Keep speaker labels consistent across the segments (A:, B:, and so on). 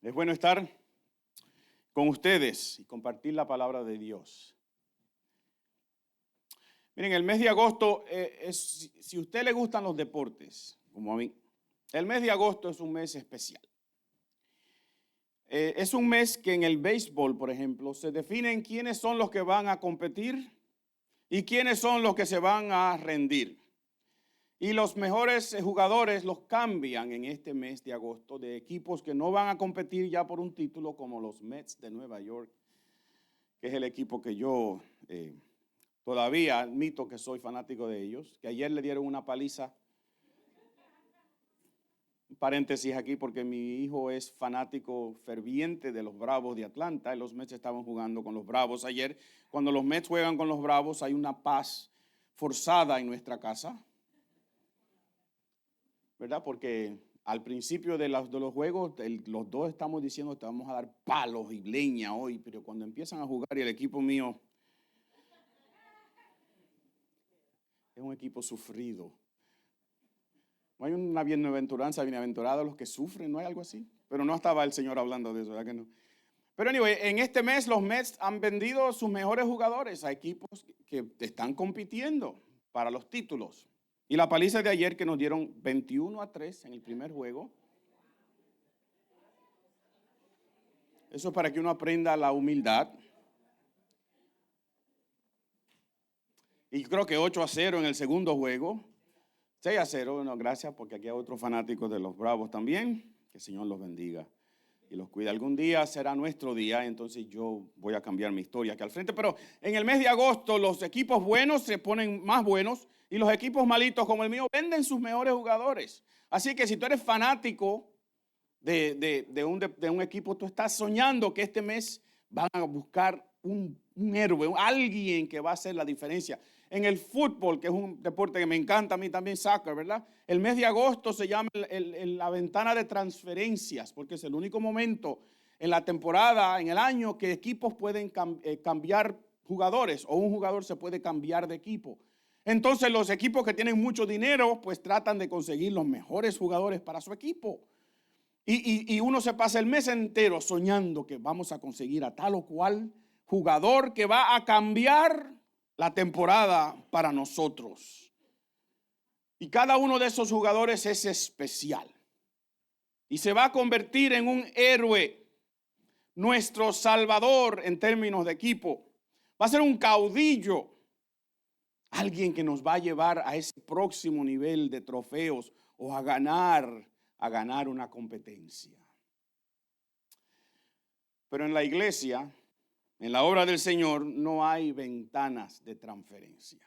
A: Es bueno estar con ustedes y compartir la palabra de Dios. Miren, el mes de agosto, si a usted le gustan los deportes, como a mí, el mes de agosto es un mes especial. Es un mes que en el béisbol, por ejemplo, se definen quiénes son los que van a competir y quiénes son los que se van a rendir. Y los mejores jugadores los cambian en este mes de agosto de equipos que no van a competir ya por un título, como los Mets de Nueva York, que es el equipo que yo todavía admito que soy fanático de ellos, que ayer le dieron una paliza. Un paréntesis aquí porque mi hijo es fanático ferviente de los Bravos de Atlanta y los Mets estaban jugando con los Bravos ayer. Cuando los Mets juegan con los Bravos hay una paz forzada en nuestra casa, ¿verdad? Porque al principio de los juegos, los dos estamos diciendo que vamos a dar palos y leña hoy, pero cuando empiezan a jugar y el equipo mío es un equipo sufrido. No hay una bienaventuranza, bienaventurados los que sufren, ¿no hay algo así? Pero no estaba el Señor hablando de eso, ¿verdad que no? Pero anyway, en este mes los Mets han vendido sus mejores jugadores a equipos que están compitiendo para los títulos. Y la paliza de ayer que nos dieron 21-3 en el primer juego. Eso es para que uno aprenda la humildad. Y creo que 8-0 en el segundo juego. 6-0, no, gracias, porque aquí hay otros fanáticos de los Bravos también. Que el Señor los bendiga y los cuide. Algún día será nuestro día, entonces yo voy a cambiar mi historia aquí al frente. Pero en el mes de agosto los equipos buenos se ponen más buenos y los equipos malitos como el mío venden sus mejores jugadores. Así que si tú eres fanático de un equipo, tú estás soñando que este mes van a buscar un héroe, alguien que va a hacer la diferencia. En el fútbol, que es un deporte que me encanta a mí también, soccer, ¿verdad? El mes de agosto se llama la ventana de transferencias, porque es el único momento en la temporada, en el año, que equipos pueden cambiar jugadores o un jugador se puede cambiar de equipo. Entonces los equipos que tienen mucho dinero, pues tratan de conseguir los mejores jugadores para su equipo. Y uno se pasa el mes entero soñando que vamos a conseguir a tal o cual jugador que va a cambiar la temporada para nosotros. Y cada uno de esos jugadores es especial. Y se va a convertir en un héroe, nuestro salvador en términos de equipo. Va a ser un caudillo, alguien que nos va a llevar a ese próximo nivel de trofeos o a ganar una competencia. Pero en la iglesia, en la obra del Señor, no hay ventanas de transferencia.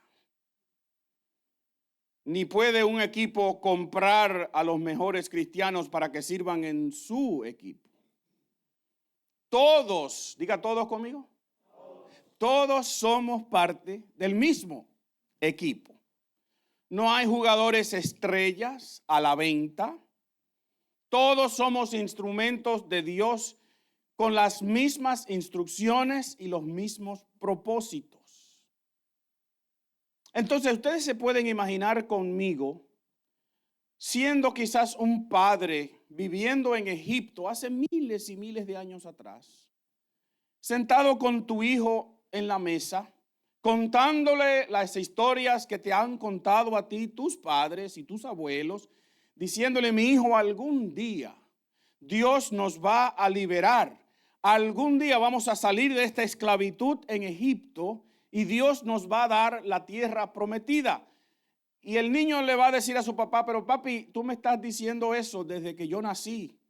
A: Ni puede un equipo comprar a los mejores cristianos para que sirvan en su equipo. Todos, diga todos conmigo, todos somos parte del mismo equipo. No hay jugadores estrellas a la venta. Todos somos instrumentos de Dios con las mismas instrucciones y los mismos propósitos. Entonces, ustedes se pueden imaginar conmigo siendo quizás un padre viviendo en Egipto hace miles y miles de años atrás, sentado con tu hijo en la mesa, contándole las historias que te han contado a ti tus padres y tus abuelos, diciéndole: mi hijo, algún día Dios nos va a liberar. Algún día vamos a salir de esta esclavitud en Egipto y Dios nos va a dar la tierra prometida. Y el niño le va a decir a su papá: pero papi, tú me estás diciendo eso desde que yo nací.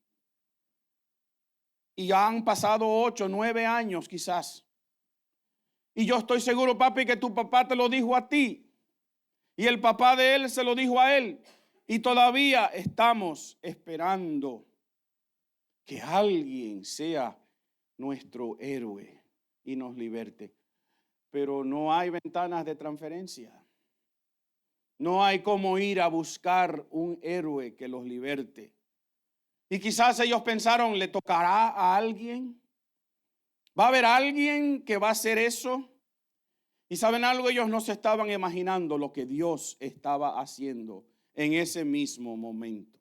A: Y ya han pasado 8, 9 años quizás. Y yo estoy seguro, papi, que tu papá te lo dijo a ti. Y el papá de él se lo dijo a él. Y todavía estamos esperando que alguien sea nuestro héroe y nos liberte. Pero no hay ventanas de transferencia. No hay cómo ir a buscar un héroe que los liberte. Y quizás ellos pensaron: ¿le tocará a alguien? ¿Va a haber alguien que va a hacer eso? Y ¿saben algo? Ellos no se estaban imaginando lo que Dios estaba haciendo en ese mismo momento.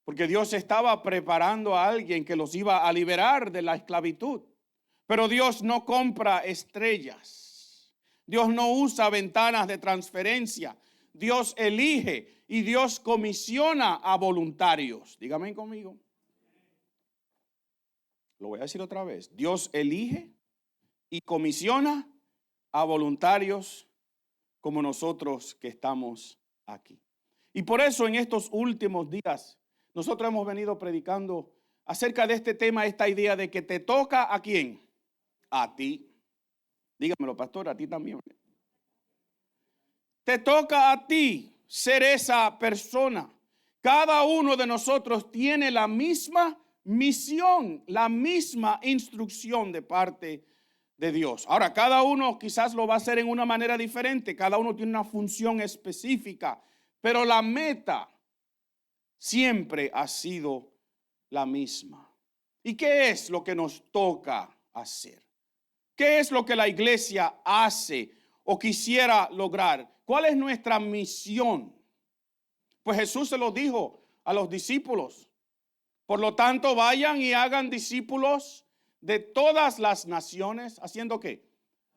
A: porque Dios estaba preparando a alguien que los iba a liberar de la esclavitud. Pero Dios no compra estrellas. Dios no usa ventanas de transferencia. Dios elige y Dios comisiona a voluntarios. Dígame conmigo. Lo voy a decir otra vez. Dios elige y comisiona a voluntarios como nosotros que estamos aquí. Y por eso en estos últimos días nosotros hemos venido predicando acerca de este tema, esta idea de que te toca ¿a quién? A ti. Dígamelo, pastor, a ti también. Te toca a ti ser esa persona. Cada uno de nosotros tiene la misma misión, la misma instrucción de parte de Dios. Ahora, cada uno quizás lo va a hacer en una manera diferente. Cada uno tiene una función específica, pero la meta siempre ha sido la misma. ¿Y qué es lo que nos toca hacer? ¿Qué es lo que la iglesia hace o quisiera lograr? ¿Cuál es nuestra misión? Pues Jesús se lo dijo a los discípulos. Por lo tanto, vayan y hagan discípulos de todas las naciones. ¿Haciendo qué?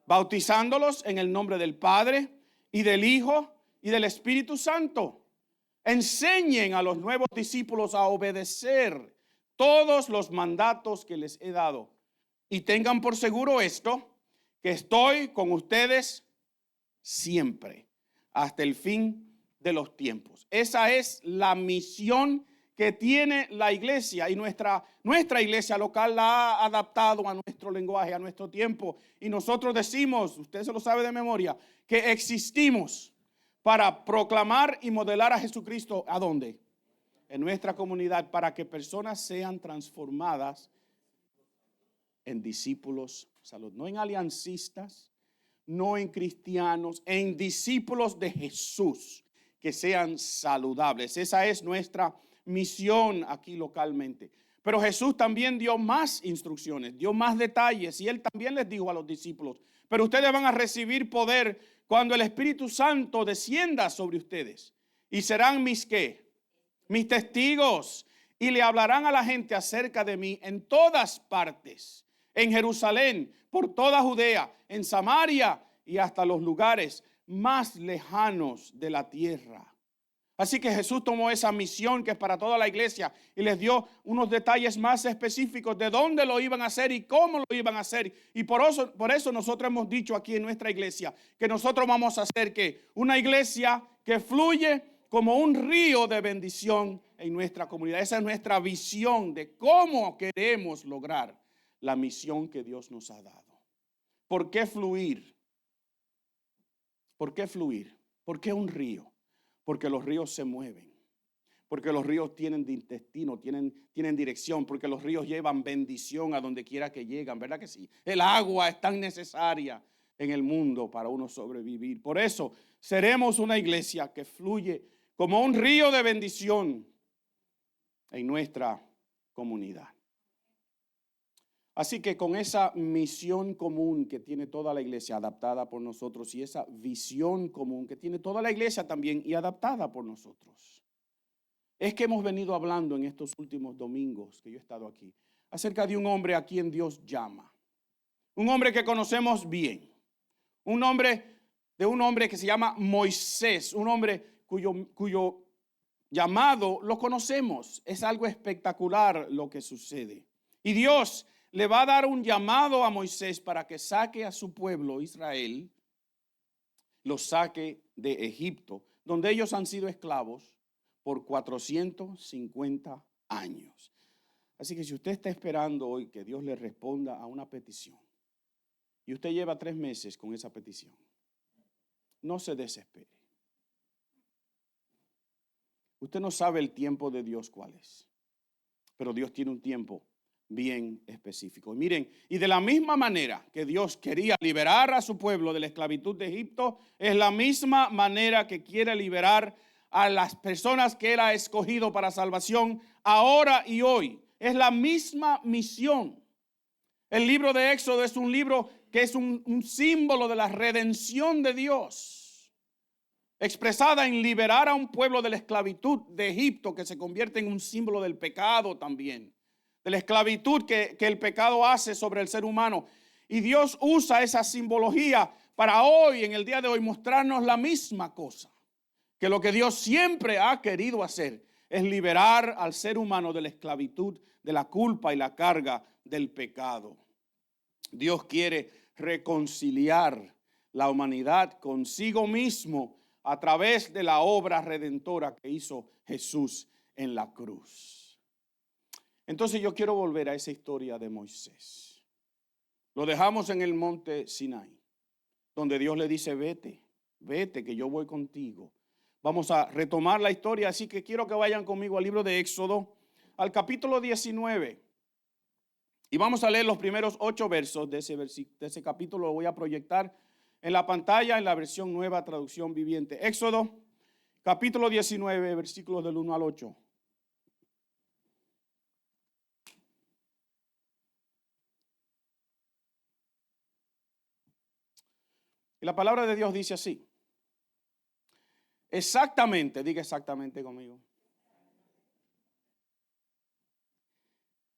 A: Bautizándolos en el nombre del Padre y del Hijo y del Espíritu Santo. Enseñen a los nuevos discípulos a obedecer todos los mandatos que les he dado. Y tengan por seguro esto, que estoy con ustedes siempre, hasta el fin de los tiempos. Esa es la misión que tiene la iglesia, y nuestra iglesia local la ha adaptado a nuestro lenguaje, a nuestro tiempo. Y nosotros decimos, usted se lo sabe de memoria, que existimos para proclamar y modelar a Jesucristo. ¿A dónde? En nuestra comunidad, para que personas sean transformadas en discípulos salud, no en aliancistas, no en cristianos, en discípulos de Jesús, que sean saludables. Esa es nuestra misión aquí localmente. Pero Jesús también dio más instrucciones, dio más detalles, y él también les dijo a los discípulos: pero ustedes van a recibir poder cuando el Espíritu Santo descienda sobre ustedes, y serán mis ¿qué? Mis testigos, y le hablarán a la gente acerca de mí en todas partes, en Jerusalén, por toda Judea, en Samaria y hasta los lugares más lejanos de la tierra. Así que Jesús tomó esa misión que es para toda la iglesia y les dio unos detalles más específicos de dónde lo iban a hacer y cómo lo iban a hacer. Y por eso nosotros hemos dicho aquí en nuestra iglesia que nosotros vamos a hacer ¿qué? Una iglesia que fluye como un río de bendición en nuestra comunidad. Esa es nuestra visión de cómo queremos lograr la misión que Dios nos ha dado. ¿Por qué fluir? ¿Por qué fluir? ¿Por qué un río? Porque los ríos se mueven, porque los ríos tienen intestino, tienen dirección, porque los ríos llevan bendición a donde quiera que llegan, ¿verdad que sí? El agua es tan necesaria en el mundo para uno sobrevivir. Por eso seremos una iglesia que fluye como un río de bendición en nuestra comunidad. Así que con esa misión común que tiene toda la iglesia adaptada por nosotros, y esa visión común que tiene toda la iglesia también y adaptada por nosotros, es que hemos venido hablando en estos últimos domingos que yo he estado aquí acerca de un hombre a quien Dios llama, un hombre que conocemos bien, un hombre que se llama Moisés, un hombre cuyo llamado lo conocemos. Es algo espectacular lo que sucede. Y Dios le va a dar un llamado a Moisés para que saque a su pueblo Israel, los saque de Egipto, donde ellos han sido esclavos por 450 años. Así que si usted está esperando hoy que Dios le responda a una petición y usted lleva 3 meses con esa petición, no se desespere. Usted no sabe el tiempo de Dios cuál es, pero Dios tiene un tiempo bien específico. Y miren, y de la misma manera que Dios quería liberar a su pueblo de la esclavitud de Egipto, es la misma manera que quiere liberar a las personas que Él ha escogido para salvación ahora y hoy. Es la misma misión. El libro de Éxodo es un libro que es un símbolo de la redención de Dios. expresada en liberar a un pueblo de la esclavitud de Egipto, que se convierte en un símbolo del pecado también, de la esclavitud que el pecado hace sobre el ser humano. Y Dios usa esa simbología para hoy, en el día de hoy, mostrarnos la misma cosa, que lo que Dios siempre ha querido hacer es liberar al ser humano de la esclavitud, de la culpa y la carga del pecado. Dios quiere reconciliar la humanidad consigo mismo a través de la obra redentora que hizo Jesús en la cruz. Entonces yo quiero volver a esa historia de Moisés. Lo dejamos en el monte Sinaí, donde Dios le dice, vete, vete que yo voy contigo. Vamos a retomar la historia, así que quiero que vayan conmigo al libro de Éxodo, al capítulo 19. Y vamos a leer los primeros 8 versos de ese capítulo. Lo voy a proyectar en la pantalla en la versión Nueva Traducción Viviente. Éxodo, capítulo 19, versículos del 1 al 8. Y la palabra de Dios dice así. Exactamente, diga exactamente conmigo.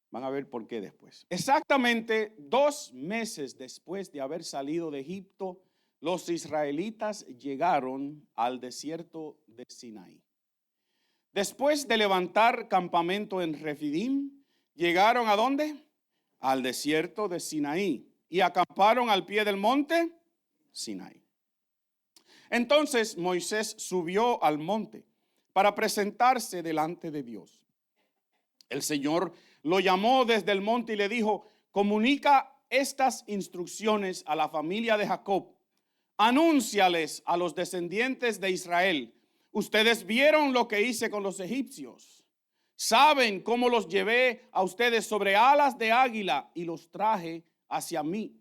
A: Van a ver por qué después. Exactamente 2 meses después de haber salido de Egipto, los israelitas llegaron al desierto de Sinaí. Después de levantar campamento en Refidim, llegaron ¿a dónde? Al desierto de Sinaí y acamparon al pie del monte Sinaí. Entonces Moisés subió al monte para presentarse delante de Dios. El Señor lo llamó desde el monte y le dijo, comunica estas instrucciones a la familia de Jacob. Anúnciales a los descendientes de Israel. Ustedes vieron lo que hice con los egipcios. Saben cómo los llevé a ustedes sobre alas de águila y los traje hacia mí.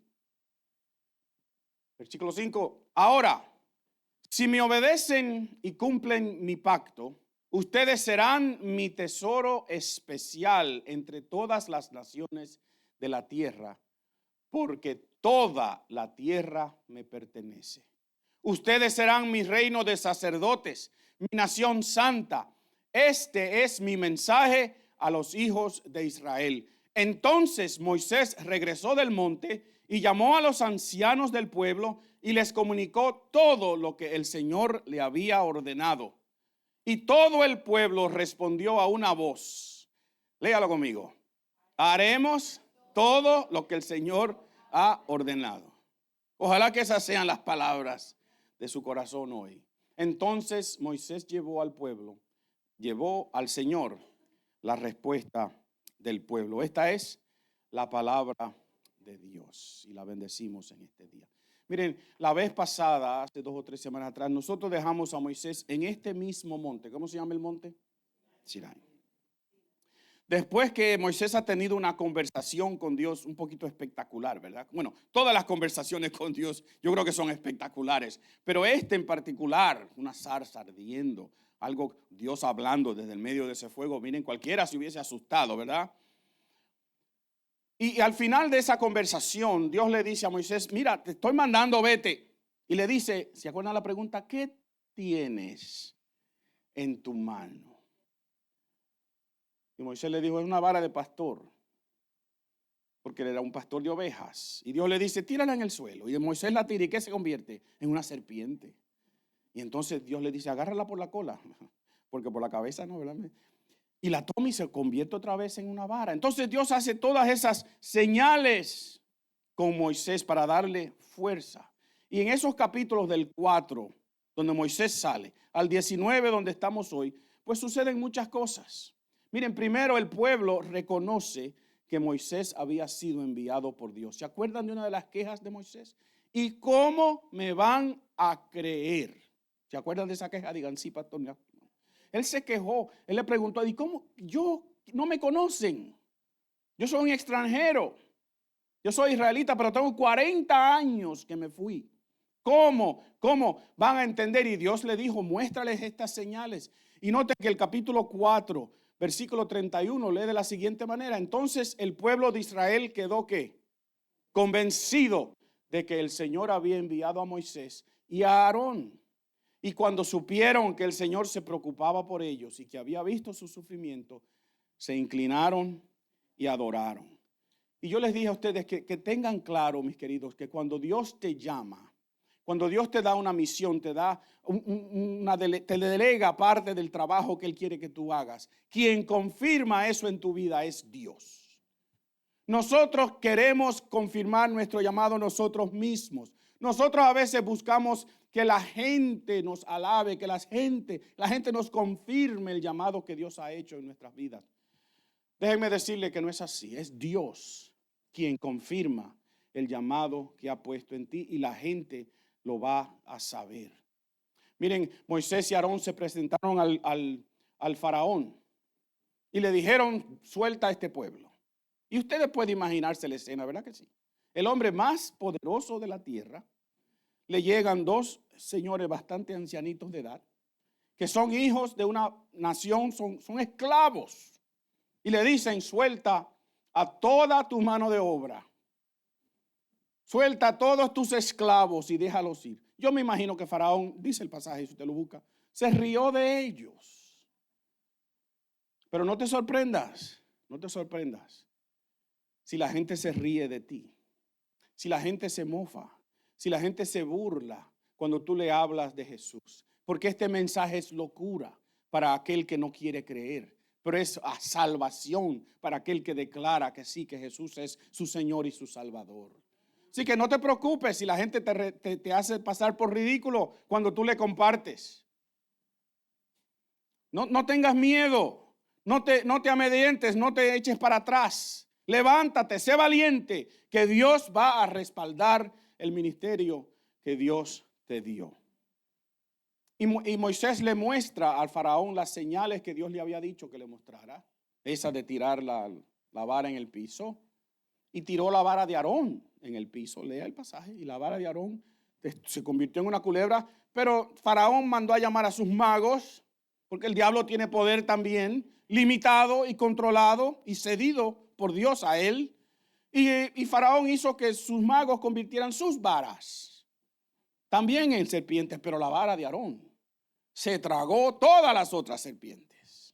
A: Versículo 5. Ahora, si me obedecen y cumplen mi pacto, ustedes serán mi tesoro especial entre todas las naciones de la tierra, porque toda la tierra me pertenece. Ustedes serán mi reino de sacerdotes, mi nación santa. Este es mi mensaje a los hijos de Israel. Entonces Moisés regresó del monte y llamó a los ancianos del pueblo y les comunicó todo lo que el Señor le había ordenado. Y todo el pueblo respondió a una voz. Léalo conmigo. Haremos todo lo que el Señor ha ordenado. Ojalá que esas sean las palabras de su corazón hoy. Entonces Moisés llevó al Señor la respuesta del pueblo. Esta es la palabra de Dios y la bendecimos en este día. Miren, la vez pasada, hace 2 o 3 semanas atrás, nosotros dejamos a Moisés en este mismo monte. ¿Cómo se llama el monte? Sinaí. Después que Moisés ha tenido una conversación con Dios un poquito espectacular, ¿verdad? Bueno, todas las conversaciones con Dios yo creo que son espectaculares, pero este en particular, una zarza ardiendo, algo Dios hablando desde el medio de ese fuego, miren, cualquiera se hubiese asustado, ¿verdad? Y al final de esa conversación, Dios le dice a Moisés, mira, te estoy mandando, vete. Y le dice, ¿se acuerdan la pregunta? ¿Qué tienes en tu mano? Y Moisés le dijo, es una vara de pastor, porque él era un pastor de ovejas. Y Dios le dice, tírala en el suelo. Y Moisés la tira, ¿y qué se convierte? En una serpiente. Y entonces Dios le dice, agárrala por la cola, porque por la cabeza no, ¿verdad? Y la toma y se convierte otra vez en una vara. Entonces Dios hace todas esas señales con Moisés para darle fuerza. Y en esos capítulos del 4, donde Moisés sale, al 19, donde estamos hoy, pues suceden muchas cosas. Miren, primero el pueblo reconoce que Moisés había sido enviado por Dios. ¿Se acuerdan de una de las quejas de Moisés? ¿Y cómo me van a creer? ¿Se acuerdan de esa queja? Digan, sí, pastor. Él se quejó, él le preguntó, ¿y cómo? Yo, no me conocen. Yo soy un extranjero. Yo soy israelita, pero tengo 40 años que me fui. ¿Cómo van a entender? Y Dios le dijo, muéstrales estas señales. Y noten que el capítulo 4, versículo 31, lee de la siguiente manera. Entonces el pueblo de Israel quedó, ¿qué? Convencido de que el Señor había enviado a Moisés y a Aarón. Y cuando supieron que el Señor se preocupaba por ellos y que había visto su sufrimiento, se inclinaron y adoraron. Y yo les dije a ustedes que tengan claro, mis queridos, que cuando Dios te llama, cuando Dios te da una misión, te da te delega parte del trabajo que Él quiere que tú hagas, quien confirma eso en tu vida es Dios. Nosotros queremos confirmar nuestro llamado nosotros mismos. Nosotros a veces buscamos que la gente nos alabe, que la gente nos confirme el llamado que Dios ha hecho en nuestras vidas. Déjenme decirle que no es así. Es Dios quien confirma el llamado que ha puesto en ti y la gente lo va a saber. Miren, Moisés y Aarón se presentaron al faraón y le dijeron, suelta a este pueblo. Y ustedes pueden imaginarse la escena, ¿verdad que sí? El hombre más poderoso de la tierra, le llegan dos señores bastante ancianitos de edad, que son hijos de una nación, son esclavos. Y le dicen, suelta a toda tu mano de obra. Suelta a todos tus esclavos y déjalos ir. Yo me imagino que Faraón, dice el pasaje, si usted lo busca, se rió de ellos. Pero no te sorprendas, no te sorprendas. Si la gente se ríe de ti, si la gente se mofa, si la gente se burla cuando tú le hablas de Jesús. Porque este mensaje es locura para aquel que no quiere creer. Pero es a salvación para aquel que declara que sí, que Jesús es su Señor y su Salvador. Así que no te preocupes si la gente te hace pasar por ridículo cuando tú le compartes. No tengas miedo, no te amedrentes, no te eches para atrás. Levántate, sé valiente, que Dios va a respaldar el ministerio que Dios te dio. Y Moisés le muestra al faraón las señales que Dios le había dicho que le mostrara. Esa de tirar la vara en el piso. Y tiró la vara de Aarón en el piso. Lea el pasaje. Y la vara de Aarón se convirtió en una culebra. Pero faraón mandó a llamar a sus magos, porque el diablo tiene poder también, limitado y controlado y cedido por Dios a él. Y faraón hizo que sus magos convirtieran sus varas también en serpientes, pero la vara de Aarón se tragó todas las otras serpientes.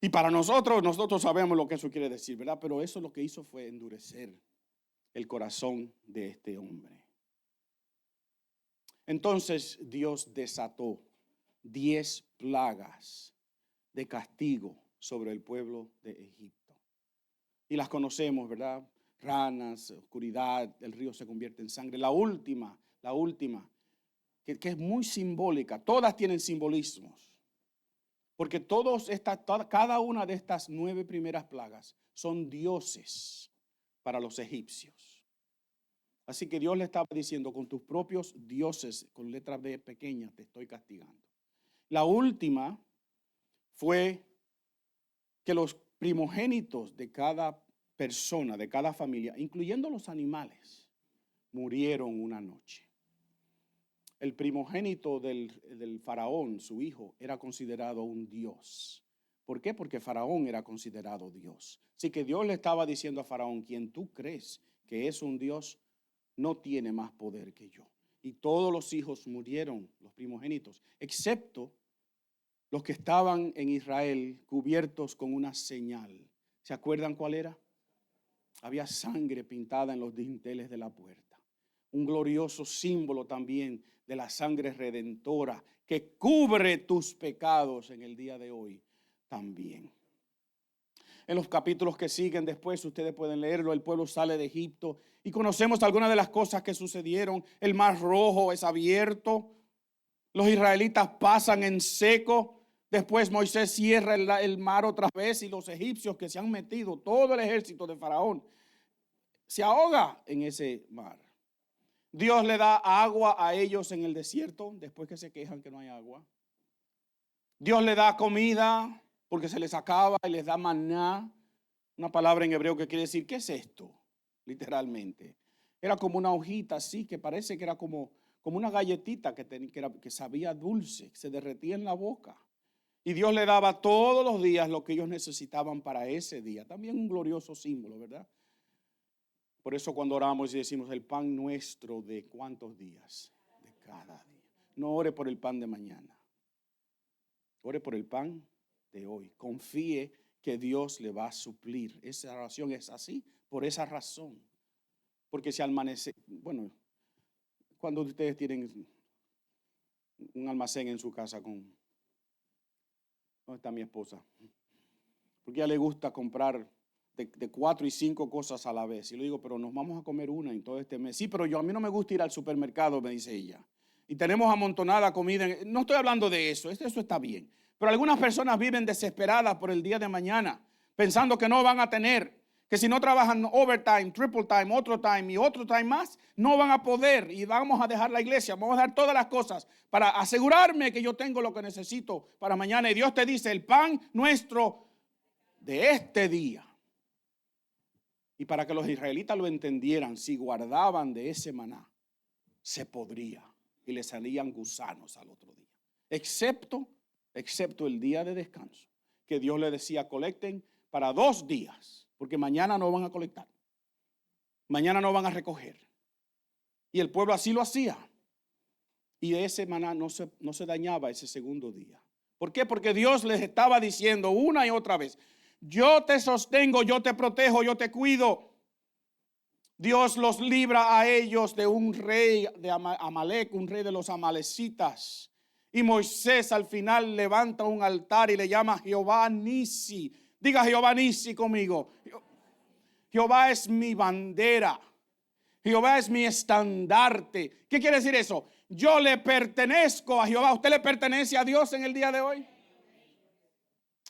A: Y para nosotros sabemos lo que eso quiere decir, ¿verdad? Pero eso lo que hizo fue endurecer el corazón de este hombre. Entonces Dios desató 10 plagas de castigo sobre el pueblo de Egipto. Y las conocemos, ¿verdad? Ranas, oscuridad, el río se convierte en sangre. La última, que es muy simbólica. Todas tienen simbolismos. Porque cada una de estas 9 primeras plagas son dioses para los egipcios. Así que Dios le estaba diciendo, con tus propios dioses, con letra B pequeña, te estoy castigando. La última fue que los primogénitos de cada persona, de cada familia, incluyendo los animales, murieron una noche. El primogénito del faraón, su hijo, era considerado un dios. ¿Por qué? Porque faraón era considerado dios. Así que Dios le estaba diciendo a faraón, quien tú crees que es un dios, no tiene más poder que yo. Y todos los hijos murieron, los primogénitos, excepto los que estaban en Israel cubiertos con una señal. ¿Se acuerdan cuál era? Había sangre pintada en los dinteles de la puerta. Un glorioso símbolo también de la sangre redentora que cubre tus pecados en el día de hoy también. En los capítulos que siguen después, ustedes pueden leerlo, el pueblo sale de Egipto y conocemos algunas de las cosas que sucedieron. El mar Rojo es abierto, los israelitas pasan en seco, después Moisés cierra el mar otra vez y los egipcios que se han metido, todo el ejército de Faraón, se ahoga en ese mar. Dios le da agua a ellos en el desierto, después que se quejan que no hay agua. Dios le da comida porque se les acaba y les da maná, una palabra en hebreo que quiere decir, ¿qué es esto? Literalmente. Era como una hojita así, que parece que era como una galletita que sabía dulce, que se derretía en la boca. Y Dios le daba todos los días lo que ellos necesitaban para ese día. También un glorioso símbolo, ¿verdad? Por eso cuando oramos y decimos el pan nuestro de ¿cuántos días? De cada día. no ore por el pan de mañana. Ore por el pan de hoy. Confíe que Dios le va a suplir. Esa oración es así por esa razón. Porque si amanece, bueno, cuando ustedes tienen un almacén en su casa ¿dónde está mi esposa? Porque a ella le gusta comprar de 4 y 5 cosas a la vez. Y le digo, pero nos vamos a comer una en todo este mes. Sí, pero a mí no me gusta ir al supermercado, me dice ella. Y tenemos amontonada comida. No estoy hablando de eso, eso está bien. Pero algunas personas viven desesperadas por el día de mañana, pensando que no van a tener, que si no trabajan overtime, triple time, otro time y otro time más, no van a poder y vamos a dejar la iglesia, vamos a dar todas las cosas para asegurarme que yo tengo lo que necesito para mañana. Y Dios te dice, el pan nuestro de este día. Y para que los israelitas lo entendieran, si guardaban de ese maná, se podría y le salían gusanos al otro día. Excepto el día de descanso, que Dios le decía, colecten para 2 días, porque mañana no van a colectar. Mañana no van a recoger. Y el pueblo así lo hacía. Y de ese maná no se dañaba ese segundo día. ¿Por qué? Porque Dios les estaba diciendo una y otra vez, yo te sostengo, yo te protejo, yo te cuido. Dios los libra a ellos de un rey de Amalek, un rey de los amalecitas. Y Moisés al final levanta un altar y le llama Jehová Nisi. Diga Jehová Nisi conmigo. Jehová es mi bandera. Jehová es mi estandarte. ¿Qué quiere decir eso? Yo le pertenezco a Jehová. ¿Usted le pertenece a Dios en el día de hoy?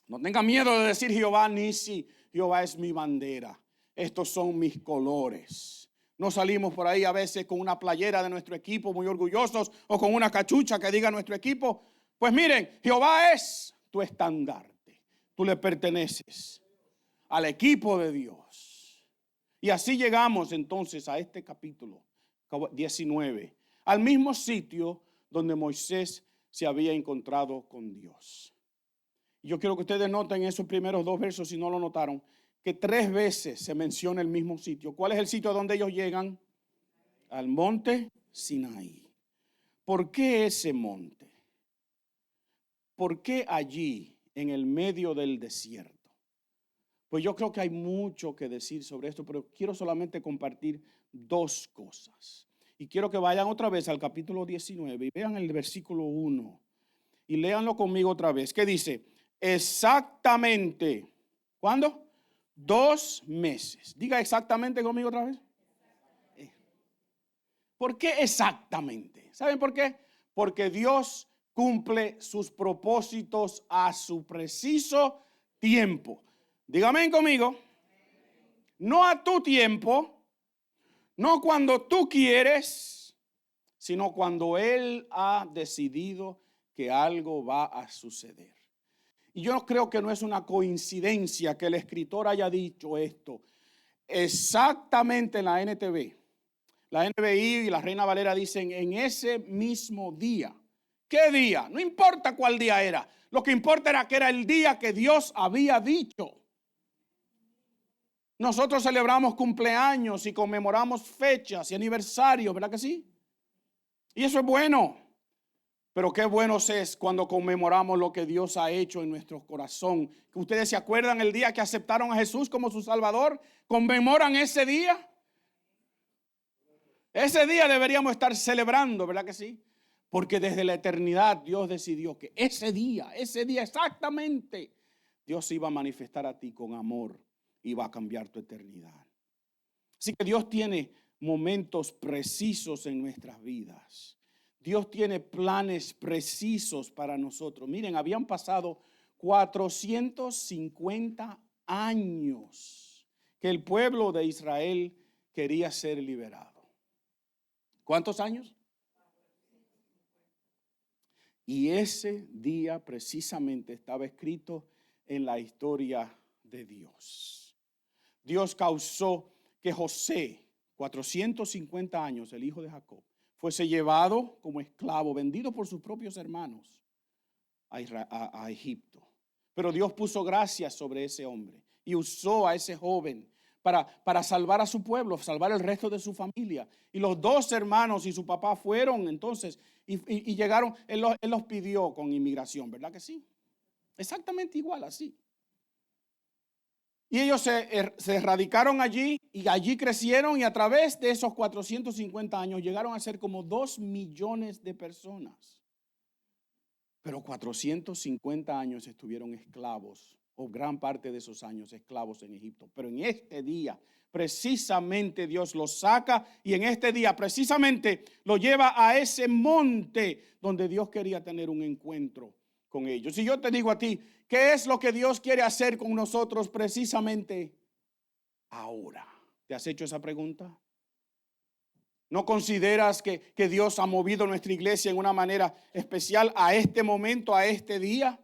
A: No tenga miedo de decir Jehová Nisi. Jehová es mi bandera. Estos son mis colores. No salimos por ahí a veces con una playera de nuestro equipo muy orgullosos o con una cachucha que diga nuestro equipo. Pues miren, Jehová es tu estandarte. Tú le perteneces al equipo de Dios. Y así llegamos entonces a este capítulo 19, al mismo sitio donde Moisés se había encontrado con Dios. Yo quiero que ustedes noten esos primeros 2 versos, si no lo notaron, que 3 veces se menciona el mismo sitio. ¿Cuál es el sitio a donde ellos llegan? Al monte Sinaí. ¿Por qué ese monte? ¿Por qué allí, en el medio del desierto? Pues yo creo que hay mucho que decir sobre esto, pero quiero solamente compartir 2 cosas. Y quiero que vayan otra vez al capítulo 19 y vean el versículo 1. Y léanlo conmigo otra vez. ¿Qué dice? Exactamente. ¿Cuándo? 2 meses. Diga exactamente conmigo otra vez. ¿Por qué exactamente? ¿Saben por qué? Porque Dios cumple sus propósitos a su preciso tiempo. Dígame conmigo. No a tu tiempo, no cuando tú quieres, sino cuando Él ha decidido que algo va a suceder. Y yo creo que no es una coincidencia que el escritor haya dicho esto. Exactamente en la NTV, la NBI y la Reina Valera dicen en ese mismo día. ¿Qué día? No importa cuál día era. Lo que importa era que era el día que Dios había dicho. Nosotros celebramos cumpleaños y conmemoramos fechas y aniversarios, ¿verdad que sí? Y eso es bueno. Pero qué bueno es cuando conmemoramos lo que Dios ha hecho en nuestro corazón. ¿Ustedes se acuerdan el día que aceptaron a Jesús como su Salvador? ¿Conmemoran ese día? Ese día deberíamos estar celebrando, ¿verdad que sí? Porque desde la eternidad Dios decidió que ese día exactamente, Dios se iba a manifestar a ti con amor y va a cambiar tu eternidad. Así que Dios tiene momentos precisos en nuestras vidas. Dios tiene planes precisos para nosotros. Miren, habían pasado 450 años que el pueblo de Israel quería ser liberado. ¿Cuántos años? Y ese día precisamente estaba escrito en la historia de Dios. Dios causó que José, 450 años, el hijo de Jacob, fuese llevado como esclavo, vendido por sus propios hermanos a Egipto. Pero Dios puso gracia sobre ese hombre y usó a ese joven para salvar a su pueblo, salvar el resto de su familia. Y los dos hermanos y su papá fueron entonces y llegaron, él los pidió con inmigración, ¿verdad que sí? Exactamente igual, así. Y ellos se radicaron allí y allí crecieron y a través de esos 450 años llegaron a ser como 2 millones de personas. Pero 450 años estuvieron esclavos, o gran parte de esos años esclavos en Egipto. Pero en este día, precisamente Dios los saca y en este día precisamente lo lleva a ese monte donde Dios quería tener un encuentro con ellos. Y yo te digo a ti, ¿qué es lo que Dios quiere hacer con nosotros precisamente ahora? ¿Te has hecho esa pregunta? ¿No consideras que Dios ha movido nuestra iglesia en una manera especial a este momento, a este día?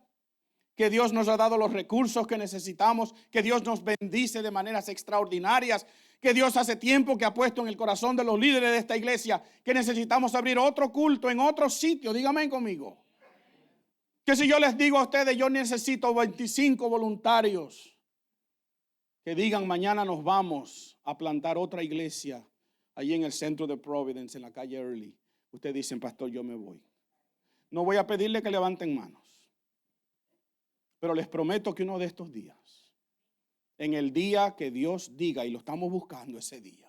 A: Que Dios nos ha dado los recursos que necesitamos, que Dios nos bendice de maneras extraordinarias, que Dios hace tiempo que ha puesto en el corazón de los líderes de esta iglesia que necesitamos abrir otro culto en otro sitio. Dígame conmigo. Que si yo les digo a ustedes, yo necesito 25 voluntarios que digan mañana nos vamos a plantar otra iglesia allí en el centro de Providence, en la calle Early. Ustedes dicen, pastor, yo me voy. No voy a pedirle que levanten manos. Pero les prometo que uno de estos días, en el día que Dios diga, y lo estamos buscando ese día,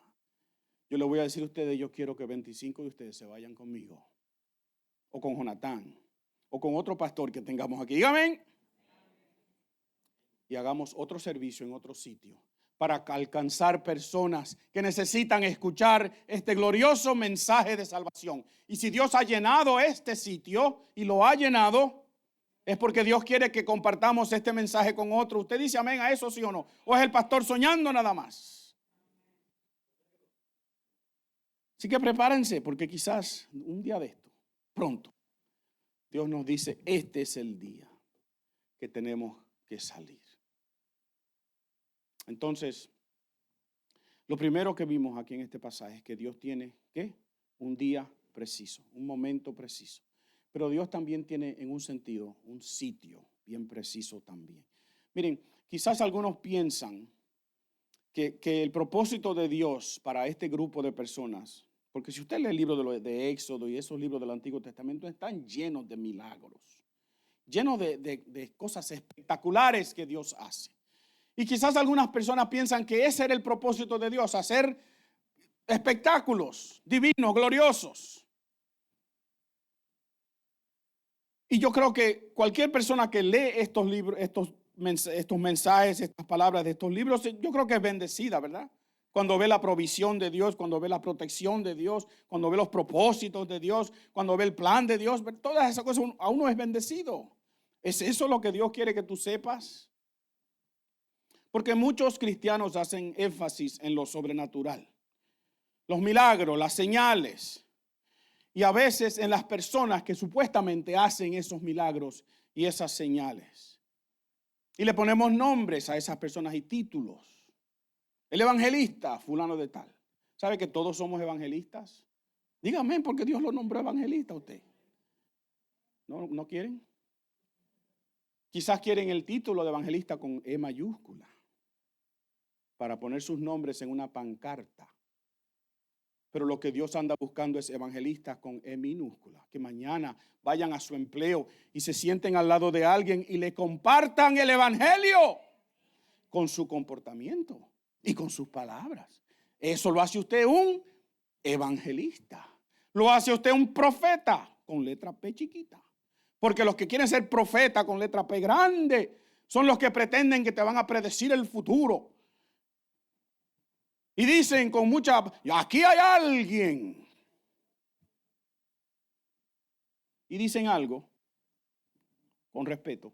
A: yo les voy a decir a ustedes, yo quiero que 25 de ustedes se vayan conmigo, o con Jonatán, o con otro pastor que tengamos aquí. Dígame. Y hagamos otro servicio en otro sitio para alcanzar personas que necesitan escuchar este glorioso mensaje de salvación. Y si Dios ha llenado este sitio y lo ha llenado, es porque Dios quiere que compartamos este mensaje con otros. ¿Usted dice amén a eso, sí o no? ¿O es el pastor soñando nada más? Así que prepárense, porque quizás un día de esto, pronto, Dios nos dice, este es el día que tenemos que salir. Entonces, lo primero que vimos aquí en este pasaje es que Dios tiene, ¿qué? Un día preciso, un momento preciso. Pero Dios también tiene en un sentido, un sitio bien preciso también. Miren, quizás algunos piensan que el propósito de Dios para este grupo de personas, porque si usted lee el libro de Éxodo y esos libros del Antiguo Testamento están llenos de milagros, llenos de cosas espectaculares que Dios hace. Y quizás algunas personas piensan que ese era el propósito de Dios, hacer espectáculos divinos, gloriosos. Y yo creo que cualquier persona que lee estos libros, estos mensajes, estas palabras de estos libros, yo creo que es bendecida, ¿verdad? Cuando ve la provisión de Dios, cuando ve la protección de Dios, cuando ve los propósitos de Dios, cuando ve el plan de Dios, todas esas cosas, a uno es bendecido. ¿Es eso lo que Dios quiere que tú sepas? Porque muchos cristianos hacen énfasis en lo sobrenatural, los milagros, las señales. Y a veces en las personas que supuestamente hacen esos milagros y esas señales. Y le ponemos nombres a esas personas y títulos. El evangelista, fulano de tal. ¿Sabe que todos somos evangelistas? Dígame, porque Dios lo nombró evangelista a usted. ¿No quieren? Quizás quieren el título de evangelista con E mayúscula para poner sus nombres en una pancarta. Pero lo que Dios anda buscando es evangelistas con E minúscula, que mañana vayan a su empleo y se sienten al lado de alguien y le compartan el evangelio con su comportamiento y con sus palabras. Eso lo hace usted un evangelista. Lo hace usted un profeta con letra P chiquita. Porque los que quieren ser profeta con letra P grande son los que pretenden que te van a predecir el futuro. Y dicen con mucha, aquí hay alguien. Y dicen algo, con respeto,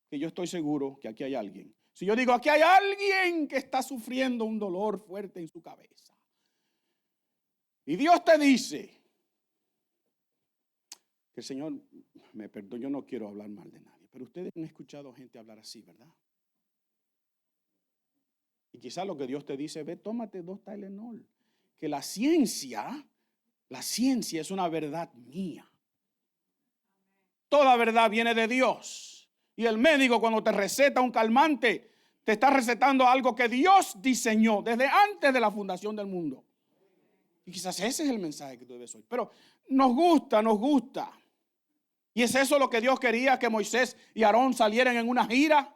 A: que yo estoy seguro que aquí hay alguien. Si yo digo, aquí hay alguien que está sufriendo un dolor fuerte en su cabeza. Y Dios te dice, que el Señor me perdone, yo no quiero hablar mal de nadie, pero ustedes han escuchado gente hablar así, ¿verdad? Y quizás lo que Dios te dice, ve, tómate 2 Tylenol. Que la ciencia es una verdad mía. Toda verdad viene de Dios. Y el médico cuando te receta un calmante, te está recetando algo que Dios diseñó desde antes de la fundación del mundo. Y quizás ese es el mensaje que tú debes oír. Pero nos gusta, nos gusta. Y es eso lo que Dios quería, que Moisés y Aarón salieran en una gira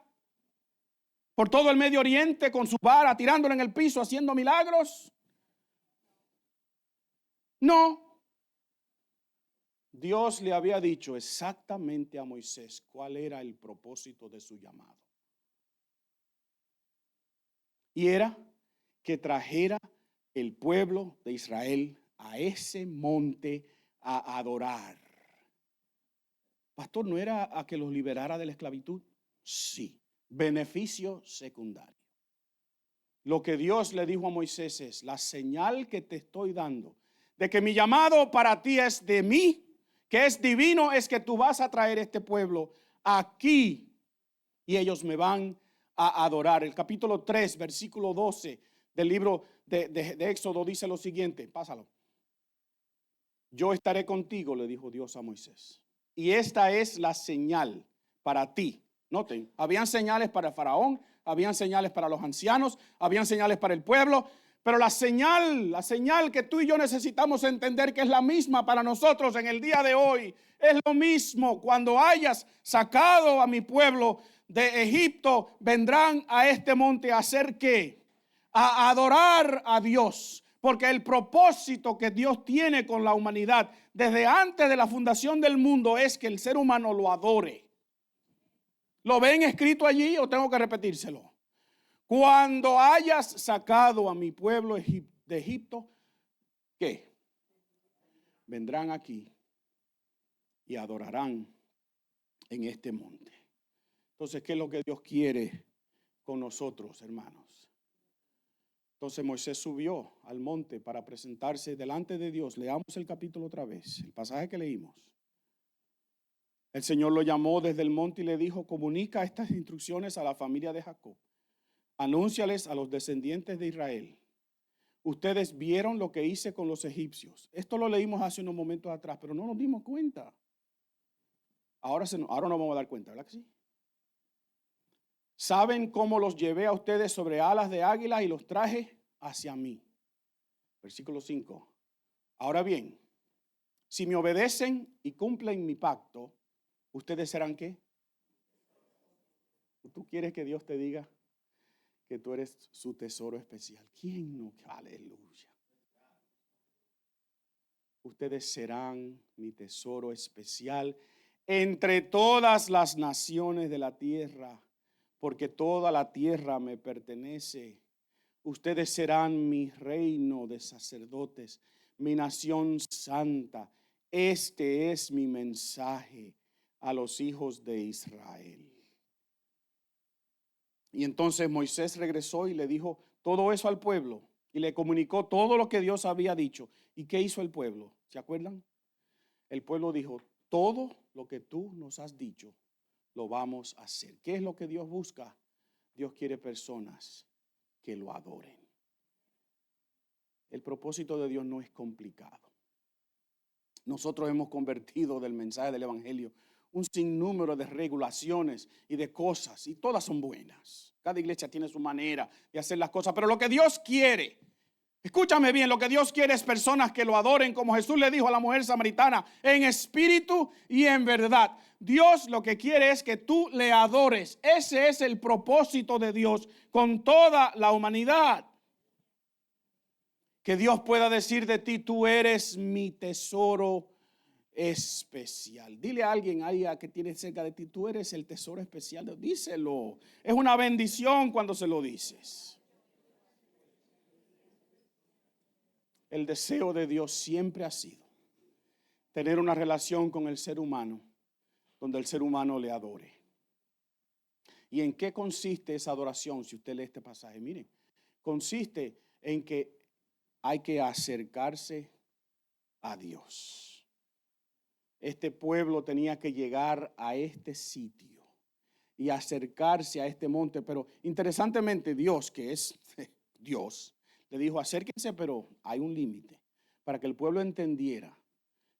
A: por todo el Medio Oriente con su vara, tirándole en el piso, haciendo milagros. No. Dios le había dicho exactamente a Moisés cuál era el propósito de su llamado. Y era que trajera el pueblo de Israel a ese monte a adorar. Pastor, ¿no era a que los liberara de la esclavitud? Sí, beneficio secundario. Lo que Dios le dijo a Moisés es: la señal que te estoy dando de que mi llamado para ti es de mí, que es divino, es que tú vas a traer este pueblo aquí y ellos me van a adorar. El capítulo 3, versículo 12 del libro de Éxodo dice lo siguiente, pásalo. Yo estaré contigo, le dijo Dios a Moisés. Y esta es la señal para ti. Noten, habían señales para el faraón, habían señales para los ancianos, habían señales para el pueblo, pero la señal que tú y yo necesitamos entender que es la misma para nosotros en el día de hoy, es lo mismo. Cuando hayas sacado a mi pueblo de Egipto, vendrán a este monte a hacer ¿qué? A adorar a Dios. Porque el propósito que Dios tiene con la humanidad desde antes de la fundación del mundo es que el ser humano lo adore. ¿Lo ven escrito allí o tengo que repetírselo? Cuando hayas sacado a mi pueblo de Egipto, ¿qué? Vendrán aquí y adorarán en este monte. Entonces, ¿qué es lo que Dios quiere con nosotros, hermanos? Entonces Moisés subió al monte para presentarse delante de Dios. Leamos el capítulo otra vez, el pasaje que leímos. El Señor lo llamó desde el monte y le dijo: comunica estas instrucciones a la familia de Jacob. Anúnciales a los descendientes de Israel. Ustedes vieron lo que hice con los egipcios. Esto lo leímos hace unos momentos atrás, pero no nos dimos cuenta. Ahora nos vamos a dar cuenta, ¿verdad que sí? ¿Saben cómo los llevé a ustedes sobre alas de águila y los traje hacia mí? Versículo 5. Ahora bien, si me obedecen y cumplen mi pacto, ¿ustedes serán qué? ¿Tú quieres que Dios te diga que tú eres su tesoro especial? ¿Quién no? Aleluya. Ustedes serán mi tesoro especial entre todas las naciones de la tierra, porque toda la tierra me pertenece. Ustedes serán mi reino de sacerdotes, mi nación santa. Este es mi mensaje a los hijos de Israel. Y entonces Moisés regresó y le dijo todo eso al pueblo y le comunicó todo lo que Dios había dicho. ¿Y qué hizo el pueblo? ¿Se acuerdan? El pueblo dijo: todo lo que tú nos has dicho lo vamos a hacer. ¿Qué es lo que Dios busca? Dios quiere personas que lo adoren. El propósito de Dios no es complicado. Nosotros hemos convertido del mensaje del evangelio un sinnúmero de regulaciones y de cosas, y todas son buenas. Cada iglesia tiene su manera de hacer las cosas, pero lo que Dios quiere, escúchame bien, lo que Dios quiere es personas que lo adoren, como Jesús le dijo a la mujer samaritana, en espíritu y en verdad. Dios lo que quiere es que tú le adores. Ese es el propósito de Dios con toda la humanidad. Que Dios pueda decir de ti: tú eres mi tesoro especial. Dile a alguien ahí que tiene cerca de ti: tú eres el tesoro especial. Díselo. Es una bendición cuando se lo dices. El deseo de Dios siempre ha sido tener una relación con el ser humano donde el ser humano le adore. ¿Y en qué consiste esa adoración? Si usted lee este pasaje, miren, consiste en que hay que acercarse a Dios. Este pueblo tenía que llegar a este sitio y acercarse a este monte, pero interesantemente Dios, que es Dios, le dijo: acérquense, pero hay un límite, para que el pueblo entendiera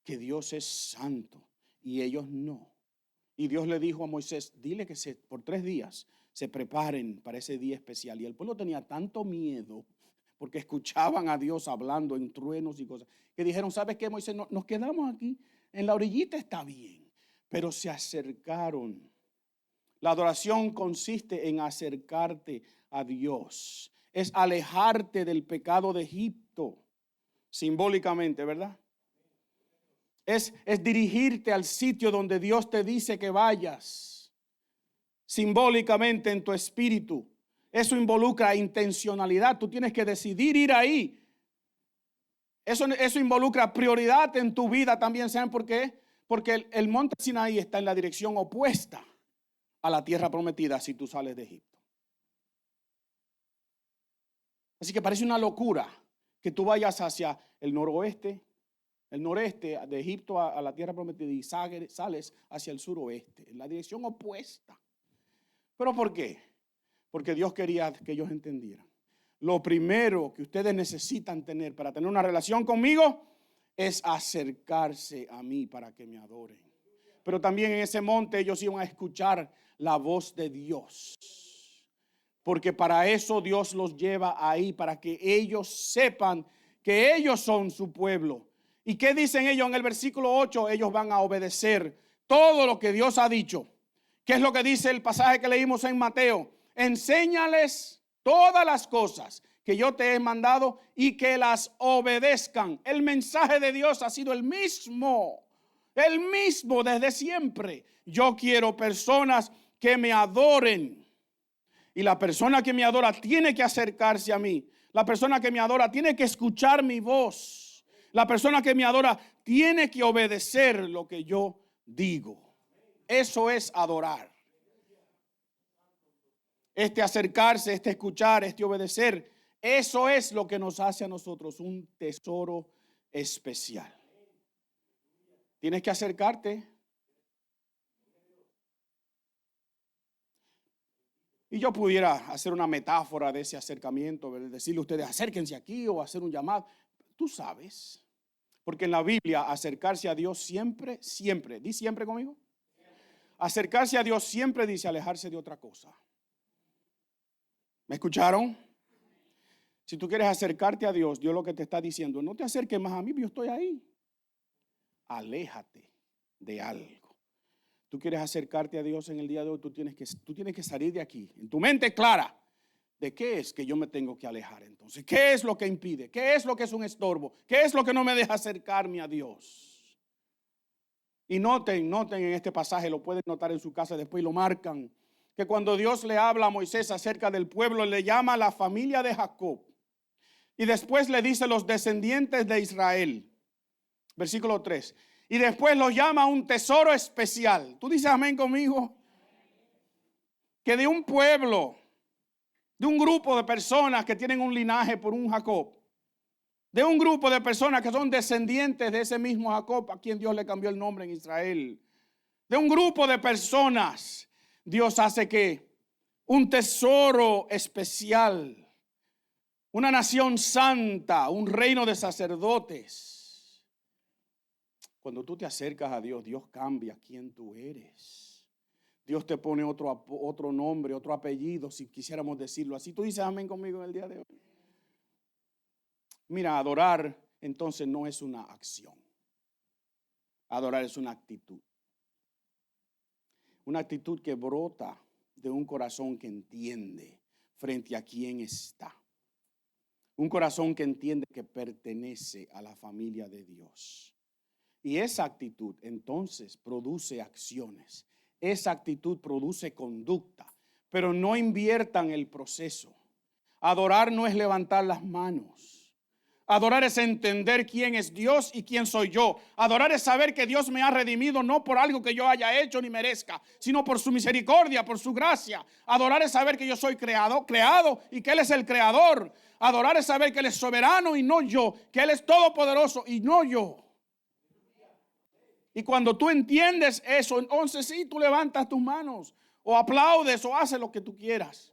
A: que Dios es santo y ellos no. Y Dios le dijo a Moisés: dile que por 3 días se preparen para ese día especial. Y el pueblo tenía tanto miedo porque escuchaban a Dios hablando en truenos y cosas, que dijeron, ¿sabes qué, Moisés? Nos quedamos aquí, en la orillita está bien. Pero se acercaron. La adoración consiste en acercarte a Dios. Es alejarte del pecado de Egipto, simbólicamente, ¿verdad? Es dirigirte al sitio donde Dios te dice que vayas, simbólicamente en tu espíritu. Eso involucra intencionalidad. Tú tienes que decidir ir ahí. Eso involucra prioridad en tu vida también. ¿Saben por qué? Porque el monte Sinaí está en la dirección opuesta a la tierra prometida si tú sales de Egipto. Así que parece una locura que tú vayas hacia el noreste de Egipto a la tierra prometida y sales hacia el suroeste, en la dirección opuesta. ¿Pero por qué? Porque Dios quería que ellos entendieran. Lo primero que ustedes necesitan tener para tener una relación conmigo es acercarse a mí para que me adoren. Pero también en ese monte ellos iban a escuchar la voz de Dios. Porque para eso Dios los lleva ahí, para que ellos sepan que ellos son su pueblo. ¿Y qué dicen ellos en el versículo 8? Ellos van a obedecer todo lo que Dios ha dicho. ¿Qué es lo que dice el pasaje que leímos en Mateo? Enséñales todas las cosas que yo te he mandado y que las obedezcan. El mensaje de Dios ha sido el mismo desde siempre. Yo quiero personas que me adoren. Y la persona que me adora tiene que acercarse a mí. La persona que me adora tiene que escuchar mi voz. La persona que me adora tiene que obedecer lo que yo digo. Eso es adorar. Este acercarse, este escuchar, este obedecer, eso es lo que nos hace a nosotros un tesoro especial. Tienes que acercarte. Y yo pudiera hacer una metáfora de ese acercamiento, decirle a ustedes, acérquense aquí o hacer un llamado. Tú sabes, porque en la Biblia acercarse a Dios siempre, di siempre conmigo. Acercarse a Dios siempre dice alejarse de otra cosa. ¿Me escucharon? Si tú quieres acercarte a Dios, Dios lo que te está diciendo, no te acerques más a mí, yo estoy ahí. Aléjate de algo. Tú quieres acercarte a Dios en el día de hoy, tú tienes que salir de aquí, en tu mente clara, de qué es que yo me tengo que alejar entonces. ¿Qué es lo que impide? ¿Qué es lo que es un estorbo? ¿Qué es lo que no me deja acercarme a Dios? Y noten en este pasaje, lo pueden notar en su casa después y lo marcan, que cuando Dios le habla a Moisés acerca del pueblo, le llama a la familia de Jacob. Y después le dice los descendientes de Israel. Versículo 3. Y después los llama un tesoro especial. ¿Tú dices amén conmigo? Que de un pueblo, de un grupo de personas que tienen un linaje por un Jacob, de un grupo de personas que son descendientes de ese mismo Jacob, a quien Dios le cambió el nombre en Israel, de un grupo de personas, Dios hace que un tesoro especial, una nación santa, un reino de sacerdotes. Cuando tú te acercas a Dios, Dios cambia quién tú eres. Dios te pone otro nombre, otro apellido, si quisiéramos decirlo así. Tú dices amén conmigo en el día de hoy. Mira, adorar entonces no es una acción. Adorar es una actitud. Una actitud que brota de un corazón que entiende frente a quién está. Un corazón que entiende que pertenece a la familia de Dios. Y esa actitud entonces produce acciones. Esa actitud produce conducta. Pero no inviertan el proceso. Adorar no es levantar las manos. Adorar es entender quién es Dios y quién soy yo. Adorar es saber que Dios me ha redimido no por algo que yo haya hecho ni merezca, sino por su misericordia, por su gracia. Adorar es saber que yo soy creado y que Él es el creador. Adorar es saber que Él es soberano y no yo, que Él es todopoderoso y no yo. Y cuando tú entiendes eso, entonces sí, tú levantas tus manos o aplaudes o haces lo que tú quieras.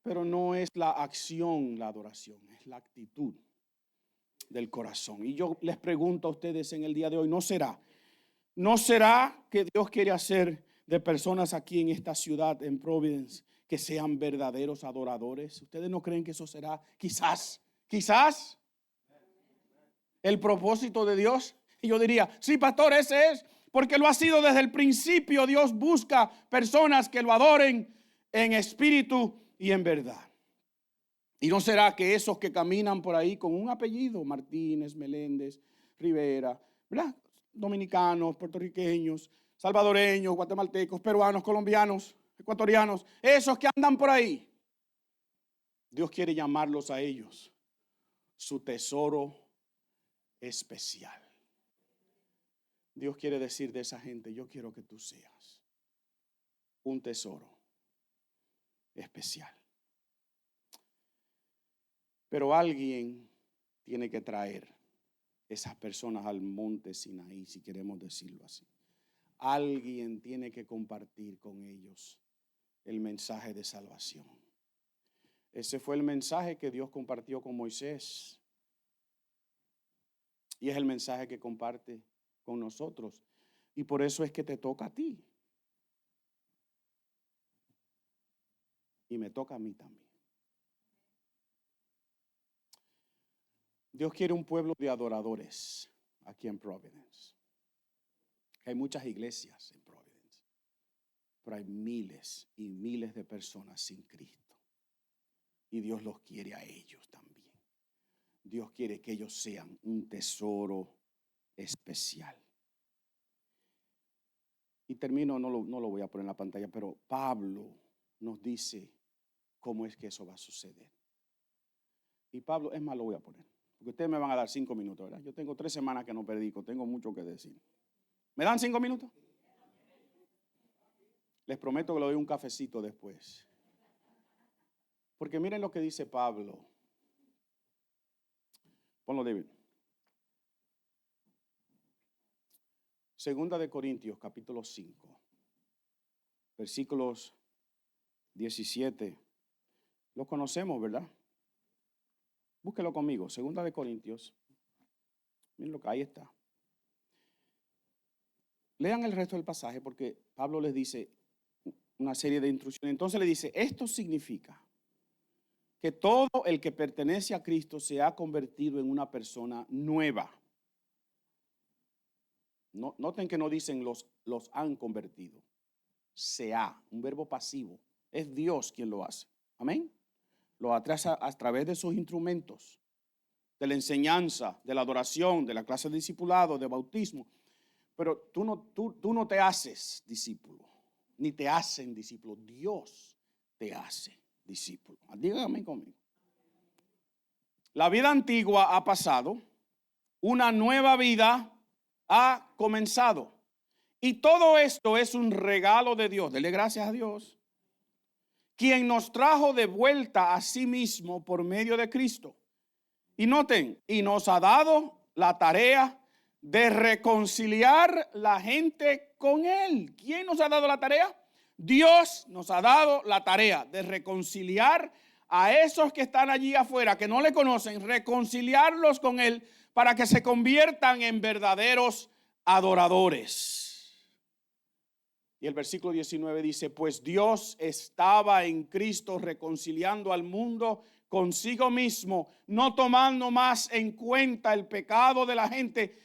A: Pero no es la acción, la adoración, es la actitud del corazón. Y yo les pregunto a ustedes en el día de hoy, ¿no será que Dios quiere hacer de personas aquí en esta ciudad, en Providence, que sean verdaderos adoradores. ¿Ustedes no creen que eso será quizás el propósito de Dios? Y yo diría, sí, pastor, ese es, porque lo ha sido desde el principio. Dios busca personas que lo adoren en espíritu y en verdad. Y no será que esos que caminan por ahí con un apellido, Martínez, Meléndez, Rivera, ¿verdad? Dominicanos, puertorriqueños, salvadoreños, guatemaltecos, peruanos, colombianos, ecuatorianos, esos que andan por ahí, Dios quiere llamarlos a ellos su tesoro especial. Dios quiere decir de esa gente, yo quiero que tú seas un tesoro especial. Pero alguien tiene que traer esas personas al monte Sinaí, si queremos decirlo así. Alguien tiene que compartir con ellos el mensaje de salvación. Ese fue el mensaje que Dios compartió con Moisés. Y es el mensaje que comparte con nosotros. Y por eso es que te toca a ti. Y me toca a mí también. Dios quiere un pueblo de adoradores aquí en Providence. Hay muchas iglesias en Providence, pero hay miles y miles de personas sin Cristo. Y Dios los quiere a ellos también. Dios quiere que ellos sean un tesoro especial. Y termino, no lo voy a poner en la pantalla, pero Pablo nos dice cómo es que eso va a suceder. Y Pablo, es más, lo voy a poner. Porque ustedes me van a dar 5 minutos, ¿verdad? Yo tengo 3 semanas que no predico, tengo mucho que decir. ¿Me dan 5 minutos? Les prometo que le doy un cafecito después. Porque miren lo que dice Pablo. Ponlo, David. Segunda de Corintios, capítulo 5, versículos 17. Lo conocemos, ¿verdad? Búsquelo conmigo. Segunda de Corintios. Miren lo que ahí está. Lean el resto del pasaje porque Pablo les dice una serie de instrucciones. Entonces le dice, esto significa que todo el que pertenece a Cristo se ha convertido en una persona nueva. Noten que no dicen los han convertido. Se ha, un verbo pasivo. Es Dios quien lo hace. Amén. Lo hace a través de sus instrumentos, de la enseñanza, de la adoración, de la clase de discipulado, de bautismo. Pero tú no te haces discípulo, ni te hacen discípulo. Dios te hace discípulo. Díganme conmigo. La vida antigua ha pasado, una nueva vida ha comenzado. Y todo esto es un regalo de Dios. Dele gracias a Dios, quien nos trajo de vuelta a sí mismo por medio de Cristo. Y noten, y nos ha dado la tarea de reconciliar la gente con Él. ¿Quién nos ha dado la tarea? Dios nos ha dado la tarea de reconciliar a esos que están allí afuera, que no le conocen, reconciliarlos con Él para que se conviertan en verdaderos adoradores. Y el versículo 19 dice, pues Dios estaba en Cristo reconciliando al mundo consigo mismo, no tomando más en cuenta el pecado de la gente.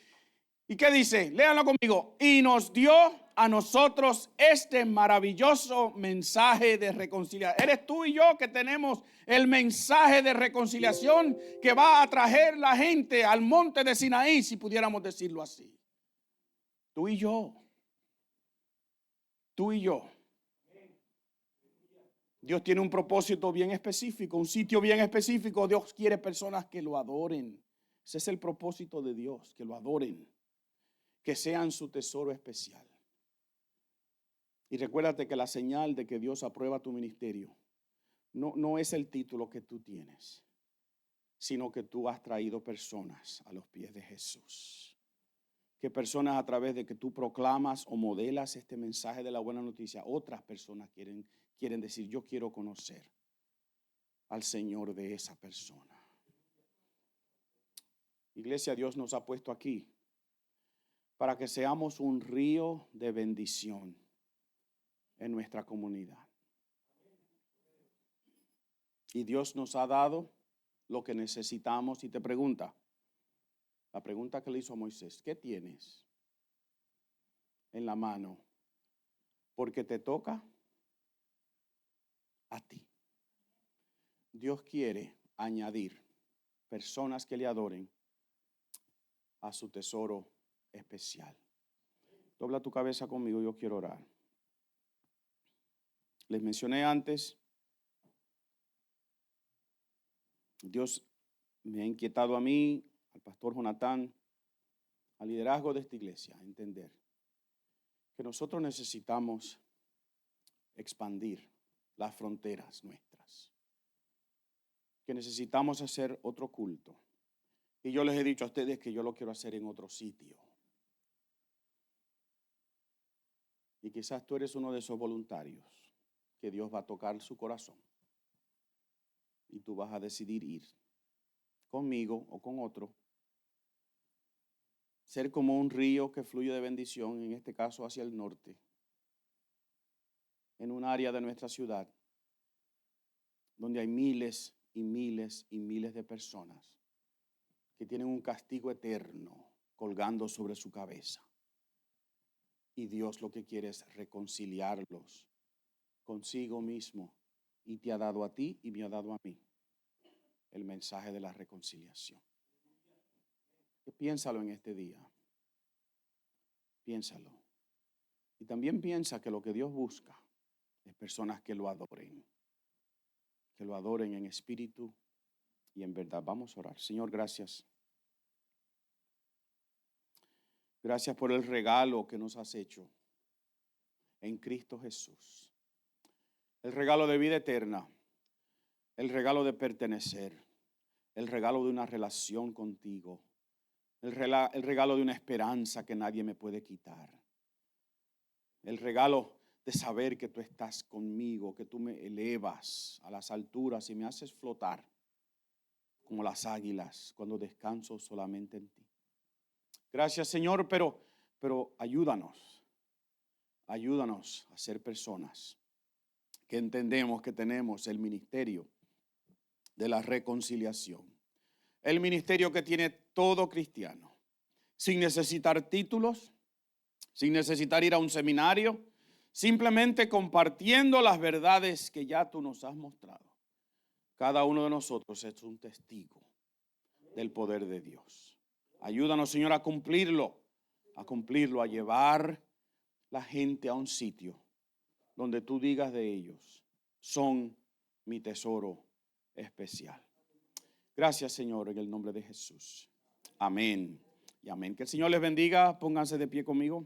A: ¿Y qué dice? Léanlo conmigo. Y nos dio a nosotros este maravilloso mensaje de reconciliación. Eres tú y yo que tenemos el mensaje de reconciliación que va a traer la gente al monte de Sinaí, si pudiéramos decirlo así. Tú y yo. Tú y yo. Dios tiene un propósito bien específico, un sitio bien específico. Dios quiere personas que lo adoren. Ese es el propósito de Dios, que lo adoren, que sean su tesoro especial. Y recuérdate que la señal de que Dios aprueba tu ministerio no es el título que tú tienes, sino que tú has traído personas a los pies de Jesús. Que personas, a través de que tú proclamas o modelas este mensaje de la buena noticia, otras personas quieren decir, yo quiero conocer al Señor de esa persona. Iglesia, Dios nos ha puesto aquí para que seamos un río de bendición en nuestra comunidad. Y Dios nos ha dado lo que necesitamos y te pregunta, la pregunta que le hizo a Moisés, ¿qué tienes en la mano? Porque te toca a ti. Dios quiere añadir personas que le adoren a su tesoro especial. Dobla tu cabeza conmigo, yo quiero orar. Les mencioné antes, Dios me ha inquietado a mí, al pastor Jonatán, al liderazgo de esta iglesia, a entender que nosotros necesitamos expandir las fronteras nuestras, que necesitamos hacer otro culto. Y yo les he dicho a ustedes que yo lo quiero hacer en otro sitio. Y quizás tú eres uno de esos voluntarios que Dios va a tocar su corazón. Y tú vas a decidir ir conmigo o con otro. Ser como un río que fluye de bendición, en este caso hacia el norte, en un área de nuestra ciudad, donde hay miles y miles y miles de personas que tienen un castigo eterno colgando sobre su cabeza. Y Dios lo que quiere es reconciliarlos consigo mismo. Y te ha dado a ti y me ha dado a mí el mensaje de la reconciliación. Piénsalo en este día. Piénsalo. Y también piensa que lo que Dios busca es personas que lo adoren. Que lo adoren en espíritu y en verdad. Vamos a orar. Señor, gracias. Gracias por el regalo que nos has hecho en Cristo Jesús. El regalo de vida eterna. El regalo de pertenecer. El regalo de una relación contigo. El regalo de una esperanza que nadie me puede quitar. El regalo de saber que tú estás conmigo, que tú me elevas a las alturas y me haces flotar como las águilas cuando descanso solamente en ti. Gracias, Señor, pero ayúdanos a ser personas que entendemos que tenemos el ministerio de la reconciliación. El ministerio que tiene todo cristiano, sin necesitar títulos, sin necesitar ir a un seminario, simplemente compartiendo las verdades que ya tú nos has mostrado. Cada uno de nosotros es un testigo del poder de Dios. Ayúdanos, Señor, a cumplirlo, a llevar la gente a un sitio donde tú digas de ellos, son mi tesoro especial. Gracias, Señor, en el nombre de Jesús. Amén y amén. Que el Señor les bendiga. Pónganse de pie conmigo.